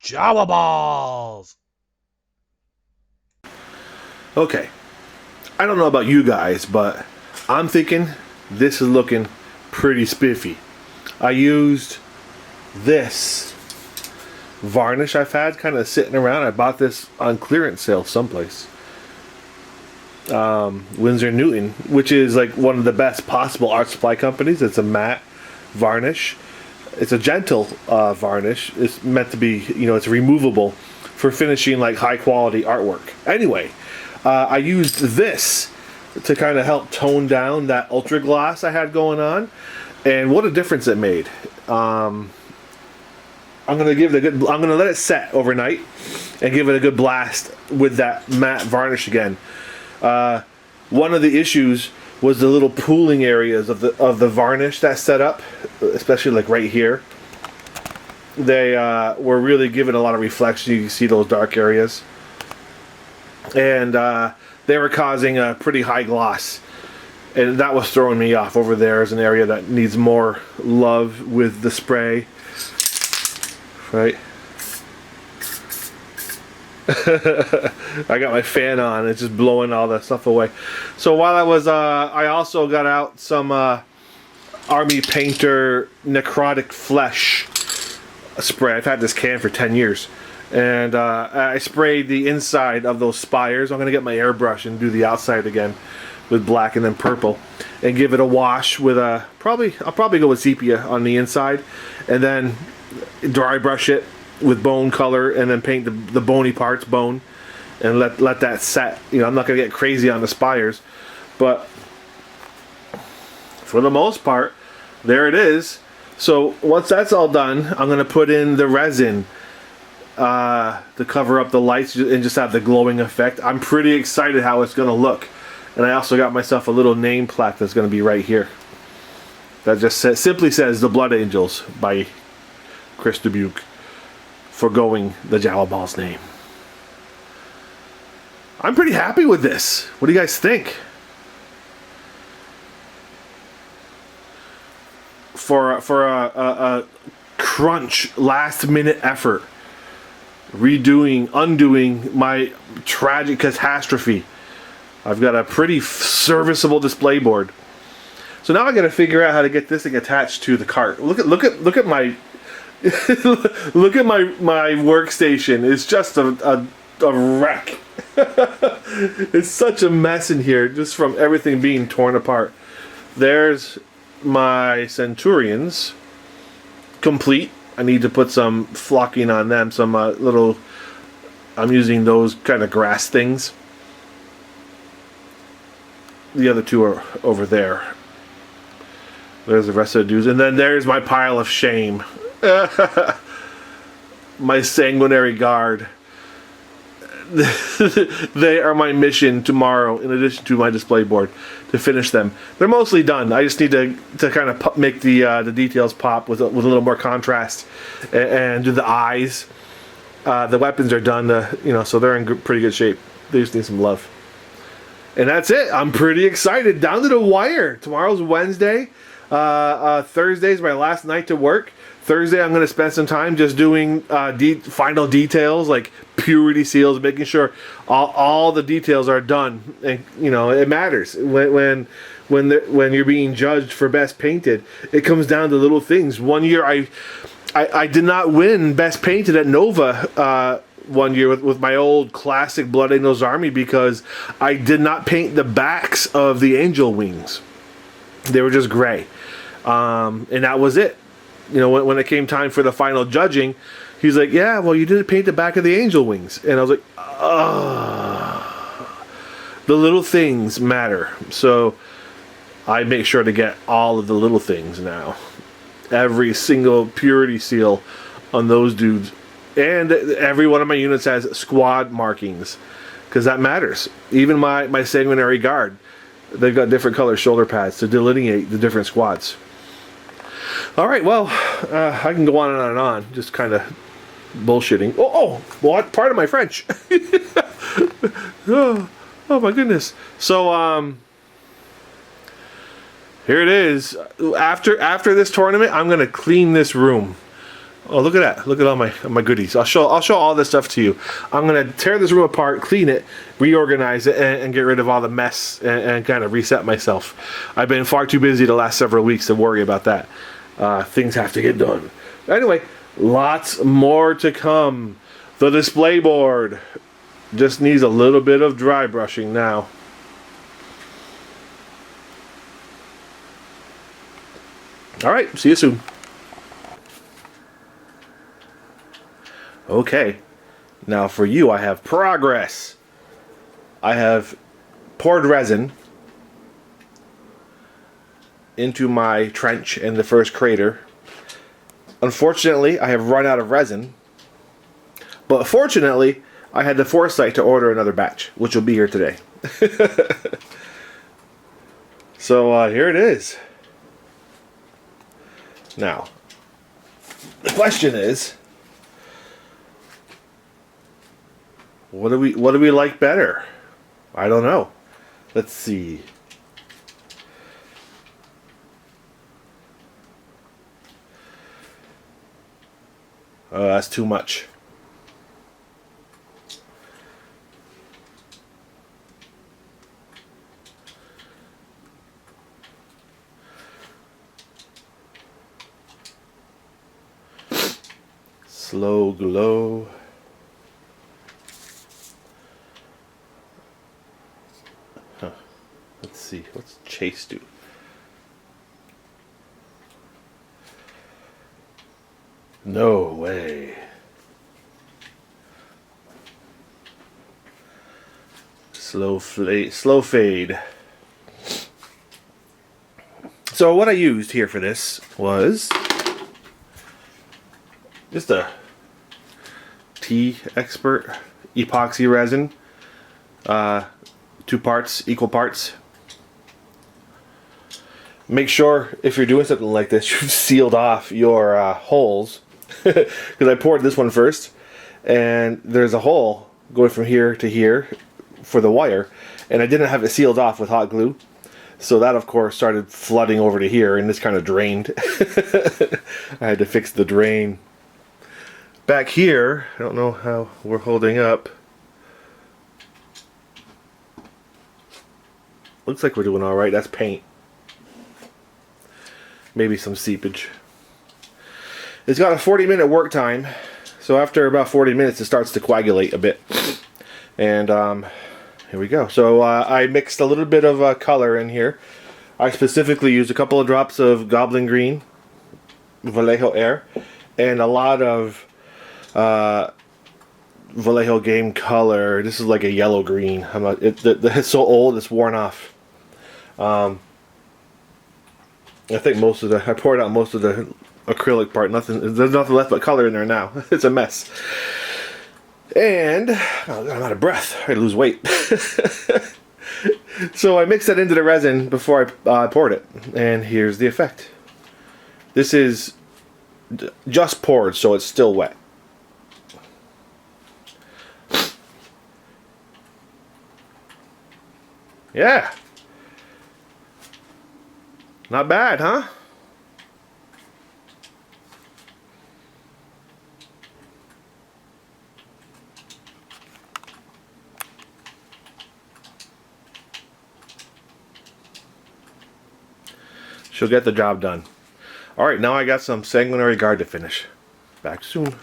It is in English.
Jawaballs! Okay, I don't know about you guys, but I'm thinking this is looking pretty spiffy. I used this varnish I've had kind of sitting around. I bought this on clearance sale someplace. Winsor & Newton, which is like one of the best possible art supply companies. It's a matte varnish. It's a gentle varnish. It's meant to be, it's removable for finishing like high quality artwork. Anyway, I used this to kind of help tone down that ultra gloss I had going on, and what a difference it made. I'm gonna give it a good. I'm gonna let it set overnight and give it a good blast with that matte varnish again. One of the issues was the little pooling areas of the varnish that's set up, especially like right here. They were really giving a lot of reflection. You can see those dark areas, and they were causing a pretty high gloss, and that was throwing me off. Over there is an area that needs more love with the spray, right? I got my fan on, it's just blowing all that stuff away. So while I was I also got out some Army Painter Necrotic Flesh spray. I've had this can for 10 years, and I sprayed the inside of those spires. I'm gonna get my airbrush and do the outside again with black and then purple, and give it a wash with a I'll probably go with sepia on the inside, and then dry brush it with bone color, and then paint the bony parts bone, and let that set. I'm not gonna get crazy on the spires, but for the most part, there it is. So once that's all done, I'm gonna put in the resin to cover up the lights and just have the glowing effect. I'm pretty excited how it's gonna look, and I also got myself a little name plaque that's gonna be right here that just simply says "The Blood Angels" by Chris Dubuque, forgoing the Jawaballs name. I'm pretty happy with this. What do you guys think? For a crunch last minute effort, undoing my tragic catastrophe, I've got a pretty serviceable display board. So now I got to figure out how to get this thing attached to the cart. Look at my look at my workstation. It's just a wreck. It's such a mess in here, just from everything being torn apart. There's my Centurions, complete. I need to put some flocking on them, some little, I'm using those kind of grass things. The other two are over there. There's the rest of the dudes, and then there's my pile of shame. My sanguinary guard. They are my mission tomorrow, in addition to my display board, to finish them. They're mostly done. I just need to kind of make the details pop with a little more contrast, and do the eyes. The weapons are done, so they're in pretty good shape. They just need some love. And that's it. I'm pretty excited. Down to the wire. Tomorrow's Wednesday. Thursday's my last night to work. Thursday I'm going to spend some time just doing final details like purity seals, making sure all the details are done. And it matters when you're being judged for best painted. It comes down to little things. One year I did not win best painted at Nova one year with my old classic Blood Angels Army because I did not paint the backs of the angel wings. They were just gray, and that was it. When it came time for the final judging, he's like, "Yeah, well, you didn't paint the back of the angel wings," and I was like, the little things matter. So I make sure to get all of the little things now, every single purity seal on those dudes, and every one of my units has squad markings because that matters. Even my sanguinary guard, they've got different color shoulder pads to delineate the different squads. All right, well, I can go on and on, just kind of bullshitting. Well, pardon my French. oh my goodness. So here it is. After this tournament, I'm gonna clean this room. Oh, look at that! Look at all my goodies. I'll show all this stuff to you. I'm gonna tear this room apart, clean it, reorganize it, and get rid of all the mess and kind of reset myself. I've been far too busy the last several weeks to worry about that. Things have to get done. Anyway, lots more to come. The display board just needs a little bit of dry brushing now. All right, see you soon. Okay, now for you I have progress. I have poured resin into my trench in the first crater. Unfortunately, I have run out of resin, but fortunately, I had the foresight to order another batch, which will be here today. So here it is. Now, the question is, what do we like better? I don't know. Let's see. That's too much. Slow glow. Huh. Let's see. What's Chase do? No way. Slow fade. So what I used here for this was just a T-Expert epoxy resin, 2 parts, equal parts. Make sure if you're doing something like this, you've sealed off your holes, because I poured this one first, and there's a hole going from here to here for the wire, and I didn't have it sealed off with hot glue, so that of course started flooding over to here, and this kind of drained. I had to fix the drain. Back here, I don't know how we're holding up. Looks like we're doing all right. That's paint. Maybe some seepage. It's got a 40-minute work time, so after about 40 minutes it starts to coagulate a bit. And here we go. So I mixed a little bit of color in here. I specifically used a couple of drops of Goblin Green, Vallejo Air, and a lot of Vallejo Game Color. This is like a yellow green. It's so old, it's worn off. I think I poured out most of the acrylic part. There's nothing left but color in there now. It's a mess. And I'm out of breath. I lose weight. So I mixed that into the resin before I poured it, and here's the effect. This is just poured, so it's still wet. Yeah. Not bad, huh? She'll get the job done. Alright, now I got some sanguinary guard to finish. Back soon.